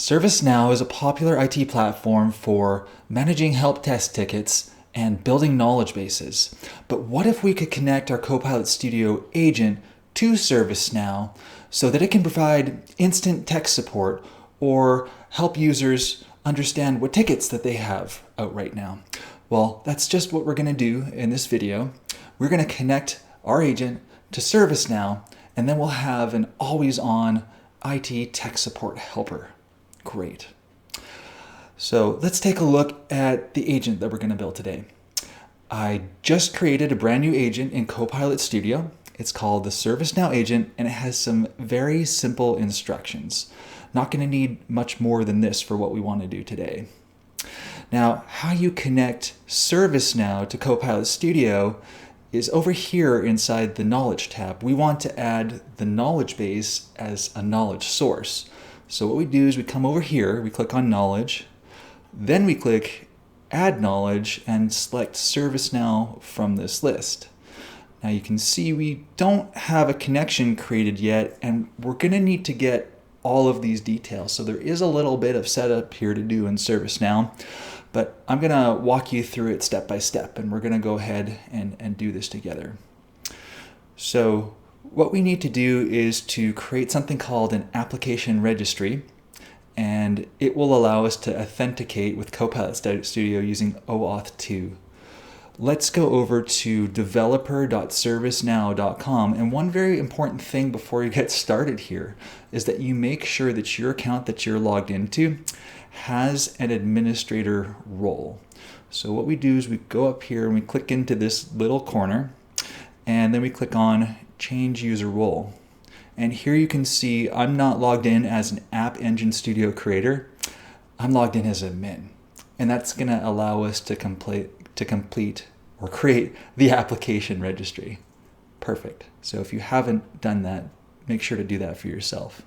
ServiceNow is a popular IT platform for managing help desk tickets and building knowledge bases. But what if we could connect our Copilot Studio Agent to ServiceNow so that it can provide instant tech support or help users understand what tickets that they have out right now? Well, that's just what we're going to do in this video. We're going to connect our agent to ServiceNow, and then we'll have an always-on IT tech support helper. Great. So let's take a look at the agent that we're going to build today. I just created a brand new agent in Copilot Studio. It's called the ServiceNow agent, and it has some very simple instructions. Not going to need much more than this for what we want to do today. Now, how you connect ServiceNow to Copilot Studio is over here inside the Knowledge tab. We want to add the knowledge base as a knowledge source. So what we do is we come over here, we click on Knowledge, then we click Add Knowledge and select ServiceNow from this list. Now you can see we don't have a connection created yet, and we're going to need to get all of these details. So there is a little bit of setup here to do in ServiceNow, but I'm going to walk you through it step by step, and we're going to go ahead and do this together. So what we need to do is to create something called an application registry, and it will allow us to authenticate with Copilot Studio using OAuth 2. Let's go over to developer.servicenow.com, and one very important thing before you get started here is that you make sure that your account that you're logged into has an administrator role. So what we do is we go up here and we click into this little corner, and then we click on Change User Role. And here you can see I'm not logged in as an App Engine Studio creator. I'm logged in as admin. And that's going to allow us to complete or create the application registry. Perfect. So if you haven't done that, make sure to do that for yourself.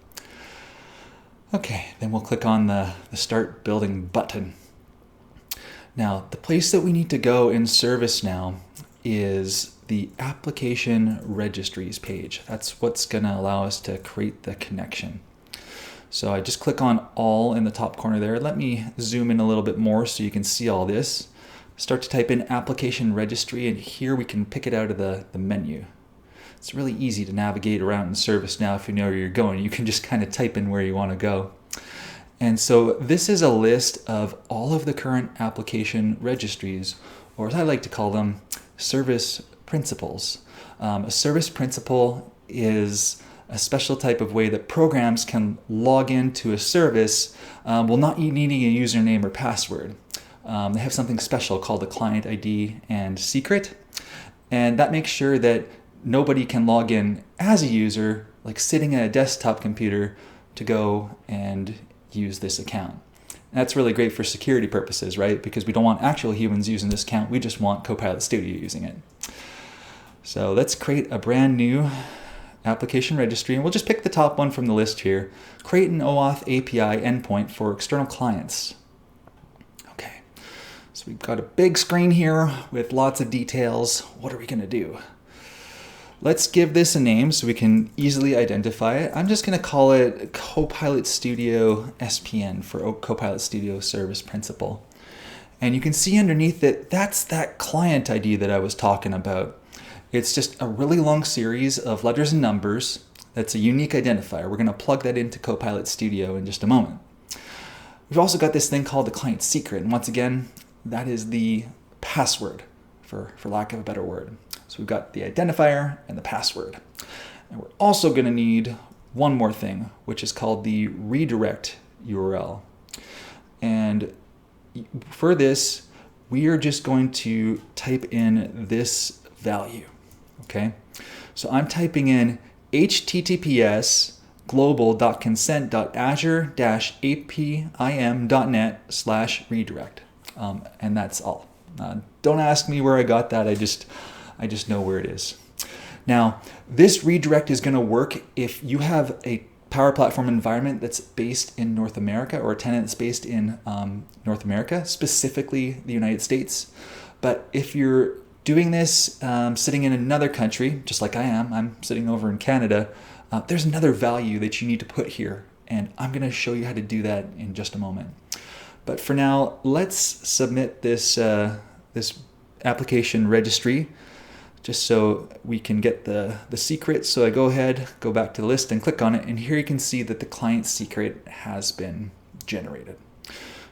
Okay, then we'll click on the Start Building button. Now, the place that we need to go in ServiceNow is the application registries page. That's what's going to allow us to create the connection. So I just click on all in the top corner there. Let me zoom in a little bit more so you can see all this. Start to type in application registry, and here we can pick it out of the menu. It's really easy to navigate around in ServiceNow if you know where you're going. You can just kind of type in where you want to go. And so this is a list of all of the current application registries, or as I like to call them, service principals. A service principal is a special type of way that programs can log into a service while not needing a username or password. They have something special called a client ID and secret, and that makes sure that nobody can log in as a user, like sitting at a desktop computer, to go and use this account. And that's really great for security purposes, right? Because we don't want actual humans using this account, we just want Copilot Studio using it. So let's create a brand new application registry, and we'll just pick the top one from the list here. Create an OAuth API endpoint for external clients. Okay, so we've got a big screen here with lots of details. What are we going to do? Let's give this a name so we can easily identify it. I'm just going to call it Copilot Studio SPN for Copilot Studio Service Principal. And you can see underneath that that's that client ID that I was talking about. It's just a really long series of letters and numbers. That's a unique identifier. We're going to plug that into Copilot Studio in just a moment. We've also got this thing called the client secret. And once again, that is the password, for lack of a better word. So we've got the identifier and the password. And we're also going to need one more thing, which is called the redirect URL. And for this, we are just going to type in this value. Okay, so I'm typing in https global.consent.azure-apim.net/redirect. And that's all. Don't ask me where I got that. I just know where it is. Now, this redirect is going to work if you have a Power Platform environment that's based in North America, or a tenant that's based in North America, specifically the United States. But if you're doing this sitting in another country, just like I am, I'm sitting over in Canada, there's another value that you need to put here And I'm going to show you how to do that in just a moment. But for now, let's submit this, this application registry just so we can get the secret. So I go ahead, go back to the list and click on it. And here you can see that the client secret has been generated.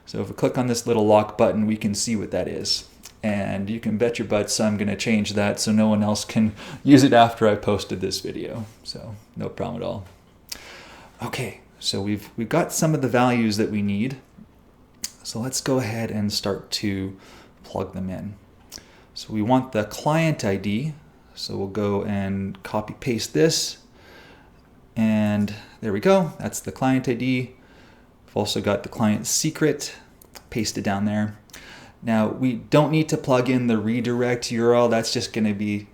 So if we click on this little lock button, we can see what that is. And you can bet your butts I'm going to change that so no one else can use it after I posted this video. So no problem at all. Okay, so we've got some of the values that we need. So let's go ahead and start to plug them in. So we want the client ID. So we'll go and copy paste this. And there we go. That's the client ID. We've also got the client secret. Paste it down there. Now we don't need to plug in the redirect URL. That's just going to be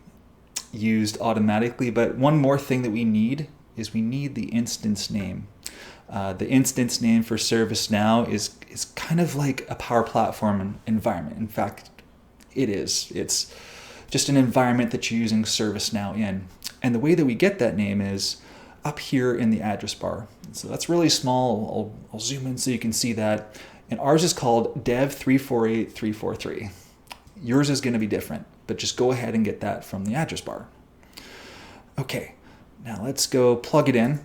used automatically. But one more thing that we need is we need the instance name. The instance name for ServiceNow is kind of like a Power Platform environment. In fact, it is. It's just an environment that you're using ServiceNow in. And the way that we get that name is up here in the address bar. So that's really small. I'll zoom in so you can see that. And ours is called dev348343. Yours is going to be different, but just go ahead and get that from the address bar. Okay, now let's go plug it in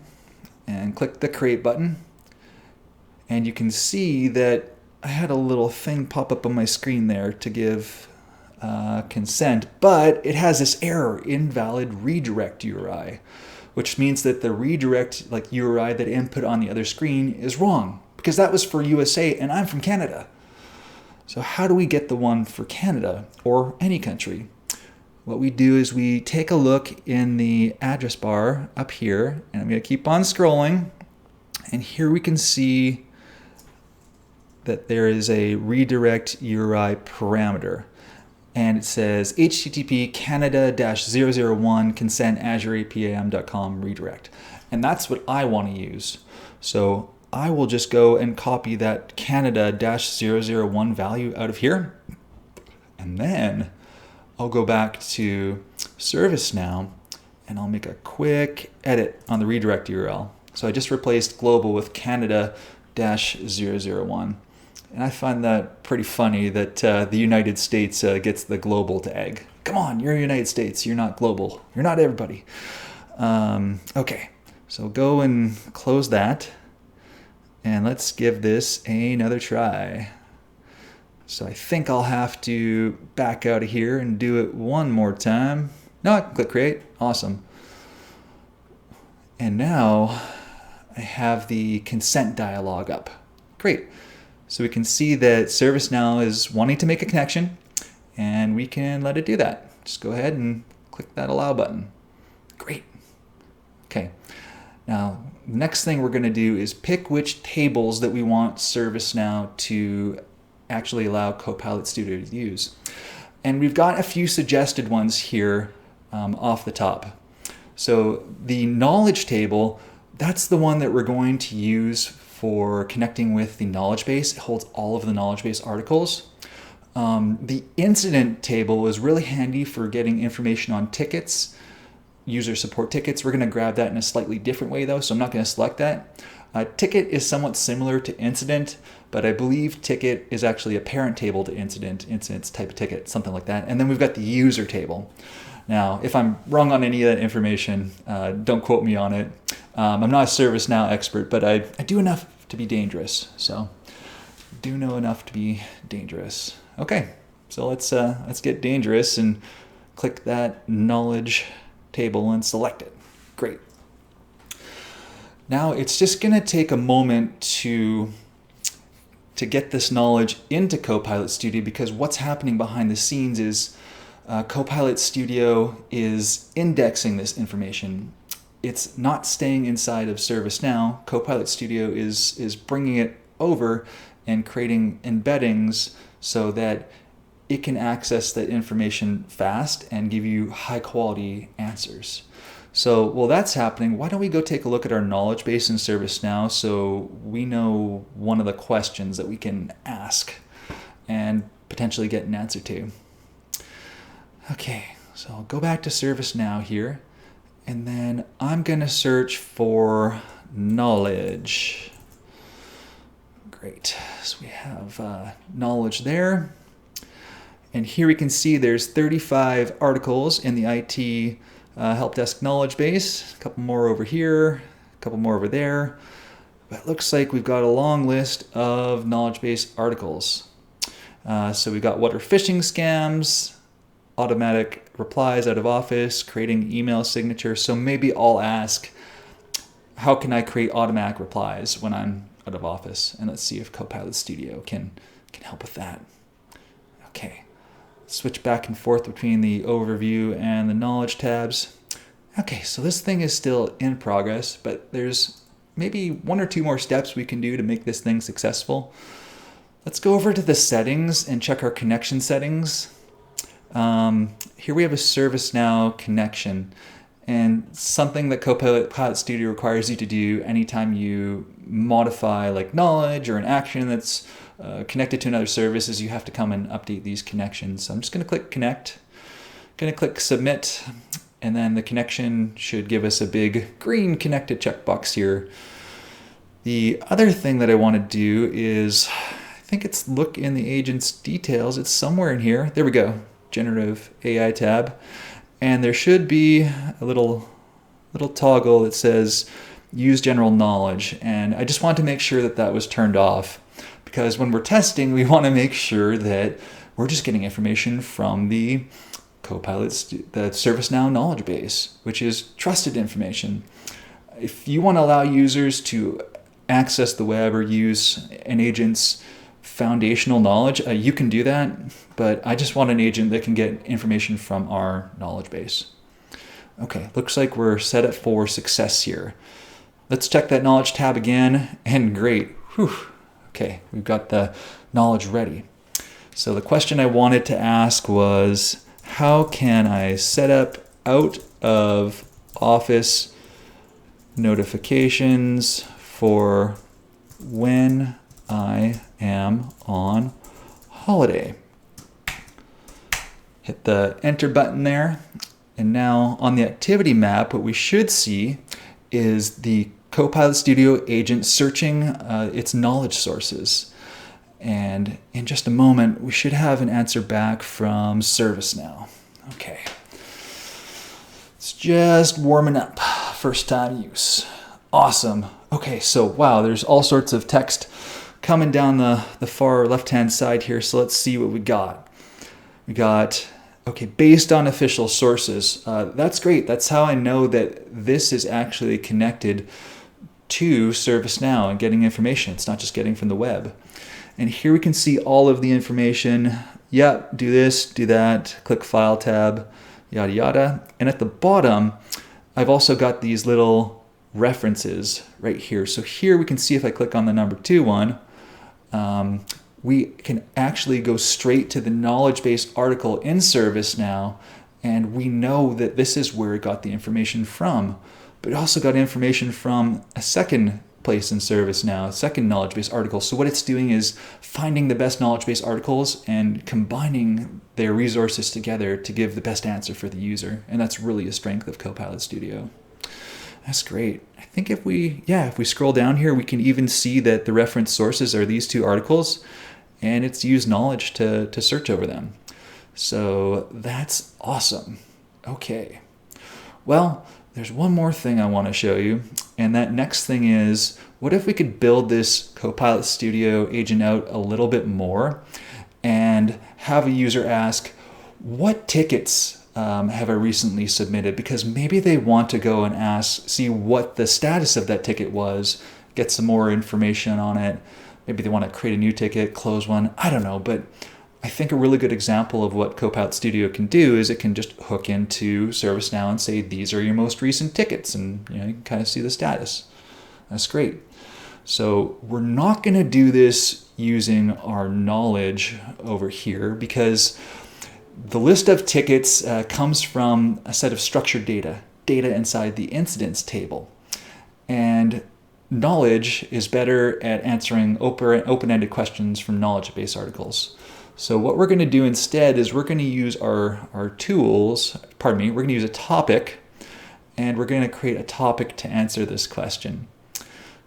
and click the create button. And you can see that I had a little thing pop up on my screen there to give consent, but it has this error, invalid redirect URI, which means that the redirect URI that I input on the other screen is wrong, because that was for USA and I'm from Canada. So how do we get the one for Canada or any country? What we do is we take a look in the address bar up here, and I'm going to keep on scrolling, and here we can see that there is a redirect URI parameter, and it says http canada-001 consent azureapm.com redirect, and that's what I want to use. So I will just go and copy that Canada-001 value out of here, and then I'll go back to ServiceNow and I'll make a quick edit on the redirect URL. So I just replaced global with Canada-001. And I find that pretty funny that the United States gets the global tag. Come on, you're United States, you're not global. You're not everybody. Okay, so go and close that. And let's give this another try. So I think I'll have to back out of here and do it one more time. No, I can click create. Awesome. And now I have the consent dialog up. Great. So we can see that ServiceNow is wanting to make a connection, and we can let it do that. Just go ahead and click that allow button. Great. Okay. Now, next thing we're going to do is pick which tables that we want ServiceNow to actually allow Copilot Studio to use. And we've got a few suggested ones here off the top. So the knowledge table, that's the one that we're going to use for connecting with the knowledge base. It holds all of the knowledge base articles. The incident table is really handy for getting information on tickets, user support tickets. We're going to grab that in a slightly different way though, so I'm not going to select that. Ticket is somewhat similar to incident, but I believe ticket is actually a parent table to incident, incident's type of ticket, something like that. And then we've got the user table. Now, if I'm wrong on any of that information, don't quote me on it. I'm not a ServiceNow expert, but I do enough to be dangerous. So do know enough to be dangerous. Okay, so let's get dangerous and click that knowledge table and select it. Great. Now it's just going to take a moment to get this knowledge into Copilot Studio, because what's happening behind the scenes is Copilot Studio is indexing this information. It's not staying inside of ServiceNow. Copilot Studio is bringing it over and creating embeddings so that it can access that information fast and give you high quality answers. So while that's happening, why don't we go take a look at our knowledge base in ServiceNow so we know one of the questions that we can ask and potentially get an answer to. Okay, so I'll go back to ServiceNow here, and then I'm going to search for knowledge. Great. So we have knowledge there. And here we can see there's 35 articles in the IT Helpdesk knowledge base. A couple more over here, a couple more over there. But it looks like we've got a long list of knowledge base articles. So we've got what are phishing scams, automatic replies out of Office, creating email signature. So maybe I'll ask, how can I create automatic replies when I'm out of Office? And let's see if Copilot Studio can help with that. Okay. Switch back and forth between the overview and the knowledge tabs. Okay, so this thing is still in progress, but there's maybe one or two more steps we can do to make this thing successful. Let's go over to the settings and check our connection settings. Here we have a ServiceNow connection, and something that Copilot Studio requires you to do anytime you modify like knowledge or an action that's connected to another service is you have to come and update these connections. So I'm just going to click connect, going to click submit, and then the connection should give us a big green connected checkbox here. The other thing that I want to do is, I think it's look in the agent's details. It's somewhere in here. There we go, generative AI tab. And there should be a little toggle that says use general knowledge. And I just want to make sure that that was turned off, because when we're testing, we want to make sure that we're just getting information from the Copilot, the ServiceNow knowledge base, which is trusted information. If you want to allow users to access the web or use an agent's foundational knowledge, you can do that, but I just want an agent that can get information from our knowledge base. Okay, looks like we're set up for success here. Let's check that knowledge tab again, and great. Whew. Okay, we've got the knowledge ready. So the question I wanted to ask was, how can I set up out of Office notifications for when I am on holiday? Hit the enter button there. And now on the activity map, what we should see is the Copilot Studio Agent searching its knowledge sources. And in just a moment, we should have an answer back from ServiceNow. Okay. It's just warming up. First time use. Awesome. Okay, so wow, there's all sorts of text coming down the far left-hand side here. So let's see what we got. We got, okay, based on official sources. That's great. That's how I know that this is actually connected to ServiceNow and getting information. It's not just getting from the web. And here we can see all of the information. Yeah, do this, do that, click File tab, yada, yada. And at the bottom, I've also got these little references right here. So here we can see if I click on the number 2 one, we can actually go straight to the knowledge base article in ServiceNow, and we know that this is where it got the information from. But it also got information from a second place in ServiceNow, a second knowledge base article. So what it's doing is finding the best knowledge base articles and combining their resources together to give the best answer for the user. And that's really a strength of Copilot Studio. That's great. I think if we scroll down here, we can even see that the reference sources are these 2 articles, and it's used knowledge to search over them. So that's awesome. Okay. Well, there's one more thing I want to show you, and that next thing is, what if we could build this Copilot Studio agent out a little bit more and have a user ask, what tickets have I recently submitted? Because maybe they want to go and see what the status of that ticket was, get some more information on it. Maybe they want to create a new ticket, close one. I don't know, but I think a really good example of what Copilot Studio can do is it can just hook into ServiceNow and say, these are your most recent tickets, and you can kind of see the status. That's great. So we're not going to do this using our knowledge over here, because the list of tickets comes from a set of structured data inside the incidents table. And knowledge is better at answering open-ended questions from knowledge base articles. So what we're going to do instead is we're going to use our tools, we're going to use a topic, and we're going to create a topic to answer this question.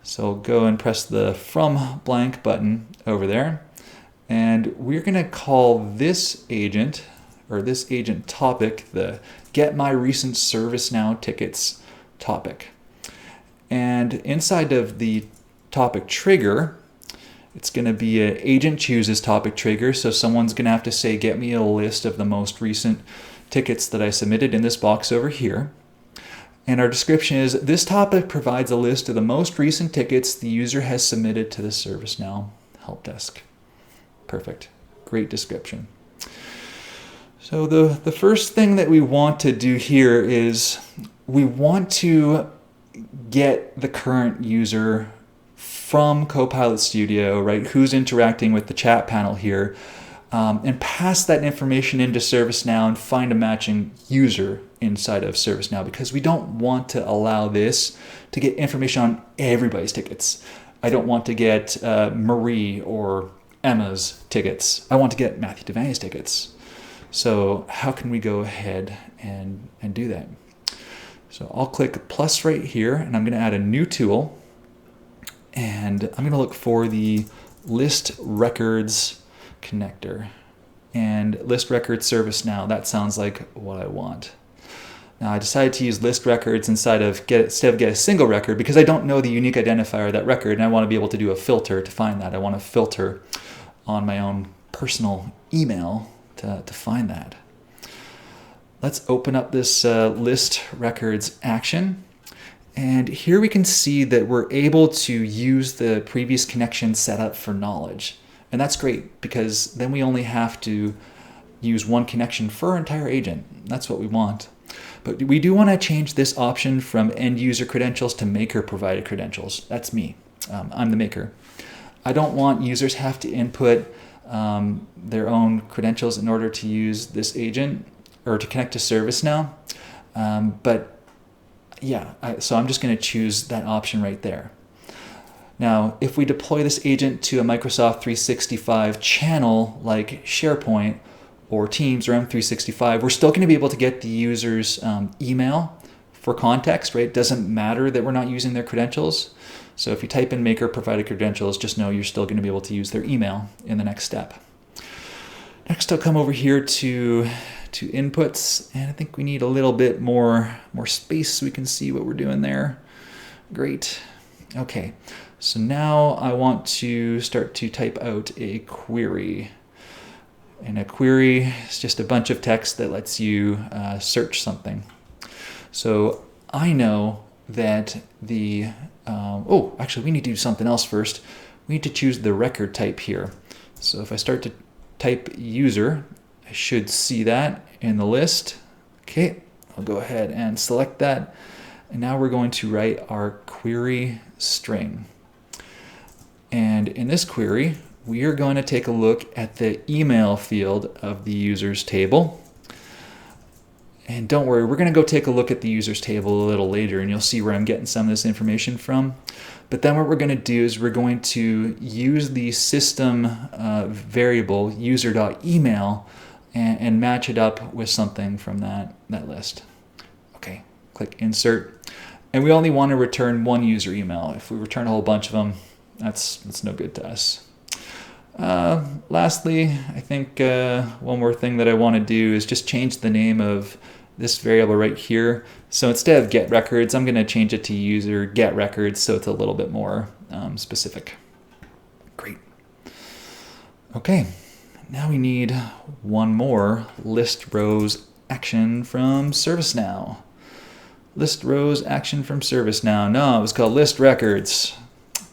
So go and press the from blank button over there. And we're going to call this agent, or this agent topic, the Get My Recent ServiceNow Tickets topic. And inside of the topic trigger, it's going to be an agent chooses topic trigger. So someone's going to have to say, get me a list of the most recent tickets that I submitted in this box over here. And our description is, this topic provides a list of the most recent tickets the user has submitted to the ServiceNow help desk. Perfect. Great description. So the first thing that we want to do here is we want to get the current user from Copilot Studio, right, who's interacting with the chat panel here, and pass that information into ServiceNow and find a matching user inside of ServiceNow, because we don't want to allow this to get information on everybody's tickets. I don't want to get Marie or Emma's tickets. I want to get Matthew Devaney's tickets. So how can we go ahead and do that? So I'll click plus right here, and I'm going to add a new tool. And I'm going to look for the list records connector. And list records ServiceNow, that sounds like what I want. Now I decided to use list records instead of get a single record because I don't know the unique identifier of that record, and I want to be able to do a filter to find that. I want to filter on my own personal email to find that. Let's open up this list records action. And here we can see that we're able to use the previous connection set up for knowledge. And that's great, because then we only have to use one connection for our entire agent. That's what we want. But we do want to change this option from end user credentials to maker provided credentials. That's me. I'm the maker. I don't want users have to input their own credentials in order to use this agent or to connect to ServiceNow. So I'm just going to choose that option right there. Now, if we deploy this agent to a Microsoft 365 channel like SharePoint or Teams or M365, we're still going to be able to get the user's email for context, right? It doesn't matter that we're not using their credentials. So if you type in maker provided credentials, just know you're still going to be able to use their email in the next step. Next, I'll come over here to inputs, and I think we need a little bit more space so we can see what we're doing there. Great. Okay, so now I want to start to type out a query. And a query is just a bunch of text that lets you search something. So I know that actually we need to do something else first. We need to choose the record type here. So if I start to type user, I should see that in the list. Okay, I'll go ahead and select that. And now we're going to write our query string. And in this query, we are going to take a look at the email field of the users table. And don't worry, we're going to go take a look at the users table a little later, and you'll see where I'm getting some of this information from. But then what we're going to do is we're going to use the system variable user.email and match it up with something from that list. Okay, click insert. And we only want to return one user email. If we return a whole bunch of them, that's no good to us. Lastly, I think one more thing that I want to do is just change the name of this variable right here. So instead of get records, I'm going to change it to user get records, so it's a little bit more specific. Great. Okay, now we need one more list rows action from ServiceNow. List rows action from ServiceNow. No, it was called list records.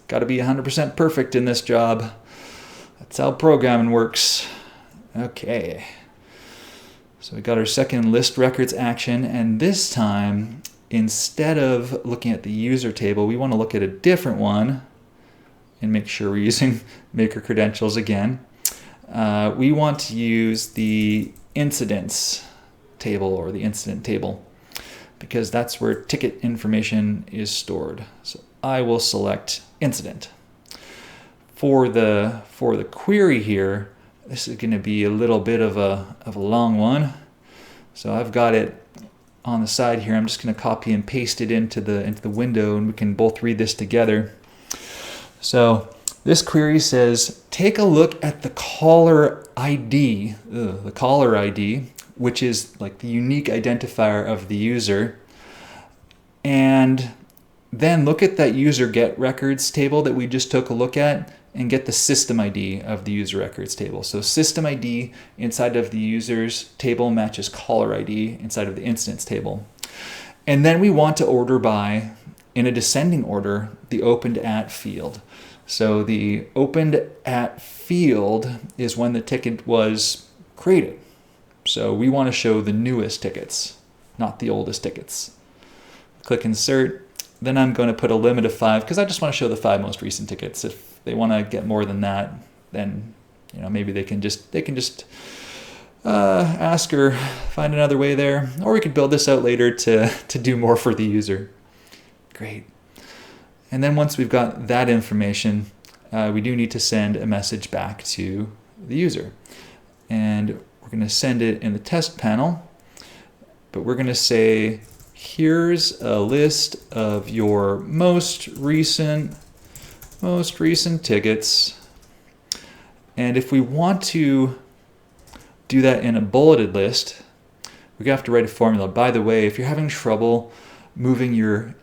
Got to be 100% perfect in this job. That's how programming works. Okay. So we got our second list records action, and this time, instead of looking at the user table, we want to look at a different one and make sure we're using maker credentials again. We want to use the incidents table or the incident table because that's where ticket information is stored. So I will select incident. For the query here, this is going to be a little bit of a long one. So I've got it on the side here. I'm just going to copy and paste it into the window, and we can both read this together. So this query says, take a look at the caller ID, which is like the unique identifier of the user, and then look at that user get records table that we just took a look at and get the system ID of the user records table. So system ID inside of the users table matches caller ID inside of the instance table. And then we want to order by, in a descending order, the opened at field. So the opened at field is when the ticket was created. So we want to show the newest tickets, not the oldest tickets. Click insert. Then I'm going to put a limit of 5 because I just want to show the 5 most recent tickets. If they want to get more than that, then maybe they can just ask or find another way there, or we could build this out later to do more for the user. Great. And then once we've got that information, we do need to send a message back to the user, and we're going to send it in the test panel, but we're going to say, here's a list of your most recent tickets. And if we want to do that in a bulleted list, we have to write a formula. By the way, if you're having trouble moving your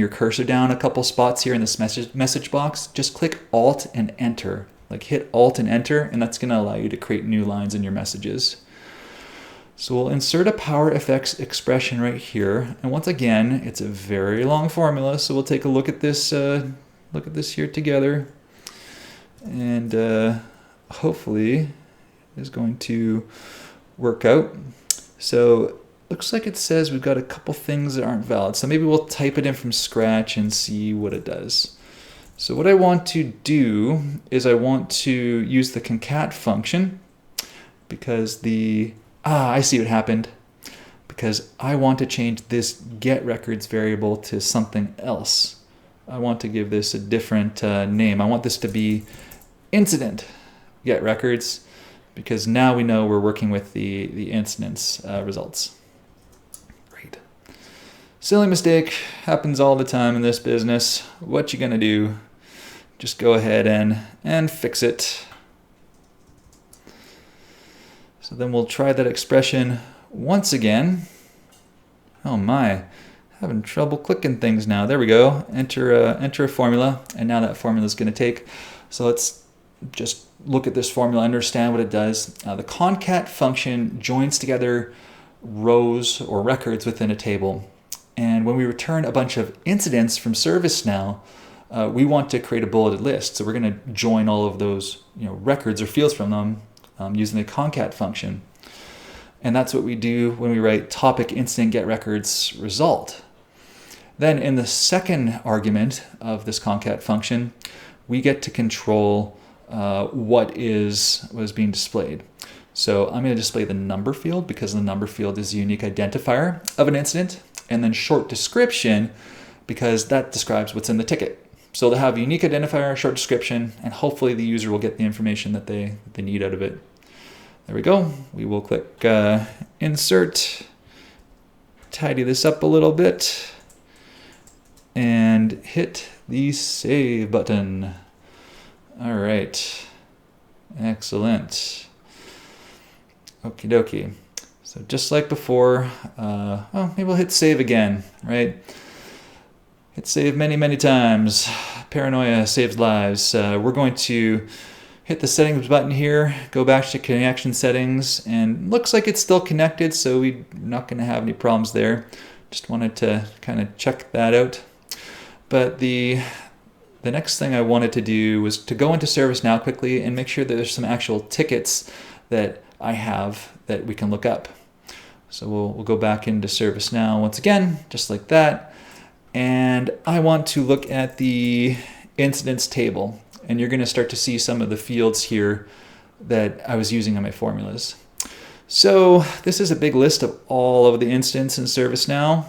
cursor down a couple spots here in this message box, just click Alt and Enter. Like hit Alt and Enter, and that's going to allow you to create new lines in your messages. So we'll insert a PowerFX expression right here, and once again, it's a very long formula. So we'll take a look at this here together, and hopefully is going to work out. So looks like it says we've got a couple things that aren't valid. So maybe we'll type it in from scratch and see what it does. So what I want to do is I want to use the concat function because I see what happened. Because I want to change this get records variable to something else. I want to give this a different name. I want this to be incident get records, because now we know we're working with the instance results. Great. Silly mistake, happens all the time in this business. What you gonna do? Just go ahead and fix it. So then we'll try that expression once again. Oh my, having trouble clicking things now. There we go. Enter a formula, and now that formula is going to take. So let's just look at this formula, understand what it does. The concat function joins together rows or records within a table. And when we return a bunch of incidents from ServiceNow, we want to create a bulleted list. So we're going to join all of those records or fields from them using the concat function. And that's what we do when we write topic incident get records result. Then in the second argument of this concat function, we get to control what was being displayed. So I'm going to display the number field because the number field is a unique identifier of an incident, and then short description because that describes what's in the ticket. So they'll have a unique identifier, short description, and hopefully the user will get the information that they need out of it. There we go. We will click insert, tidy this up a little bit, and hit the save button. All right, excellent. Okie dokie. So just like before, maybe we'll hit save again, right? Hit save many, many times. Paranoia saves lives. We're going to hit the settings button here, go back to connection settings, and looks like it's still connected, so we're not going to have any problems there. Just wanted to kind of check that out. But the next thing I wanted to do was to go into ServiceNow quickly and make sure that there's some actual tickets that I have that we can look up. So we'll go back into ServiceNow once again, just like that. And I want to look at the incidents table. And you're going to start to see some of the fields here that I was using on my formulas. So this is a big list of all of the incidents in ServiceNow.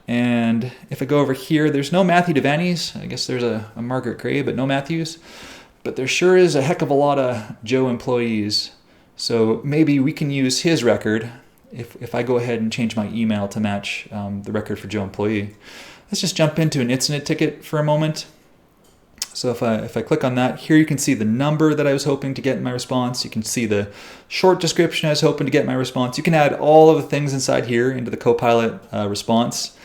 And if I go over here, there's no Matthew Devaney's. I guess there's a Margaret Gray, but no Matthews. But there sure is a heck of a lot of Joe employees. So maybe we can use his record if I go ahead and change my email to match the record for Joe employee. Let's just jump into an incident ticket for a moment. So if I click on that, here you can see the number that I was hoping to get in my response. You can see the short description I was hoping to get in my response. You can add all of the things inside here into the Copilot response.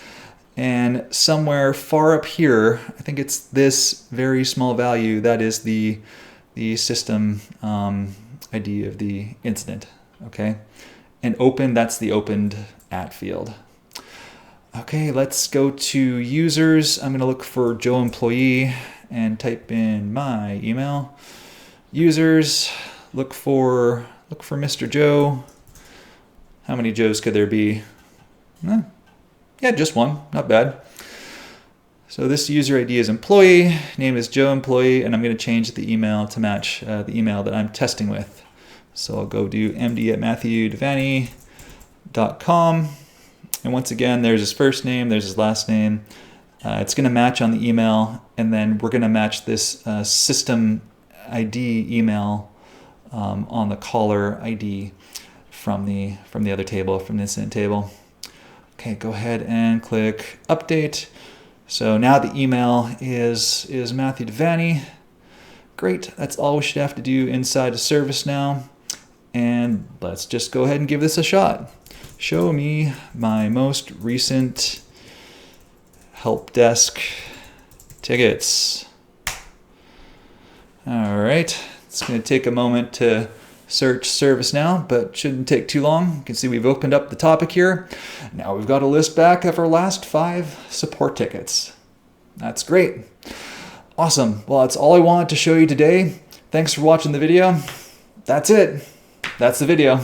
And somewhere far up here, I think it's this very small value, that is the system ID of the incident, okay? And open, that's the opened at field. Okay, let's go to users. I'm gonna look for Joe employee and type in my email. Users, look for Mr. Joe. How many Joes could there be? Yeah, just one, not bad. So this user ID is employee, name is Joe employee, and I'm gonna change the email to match the email that I'm testing with. So I'll go do md@matthewdevaney.com. And once again, there's his first name, there's his last name. It's gonna match on the email, and then we're gonna match this system ID email on the caller ID from the other table, from the incident table. Okay, go ahead and click update. So now the email is Matthew Devaney. Great, that's all we should have to do inside of ServiceNow. And let's just go ahead and give this a shot. Show me my most recent Helpdesk tickets. All right, it's gonna take a moment to search ServiceNow, but shouldn't take too long. You can see we've opened up the topic here. Now we've got a list back of our last 5 support tickets. That's great. Awesome. Well, that's all I wanted to show you today. Thanks for watching the video. That's it. That's the video.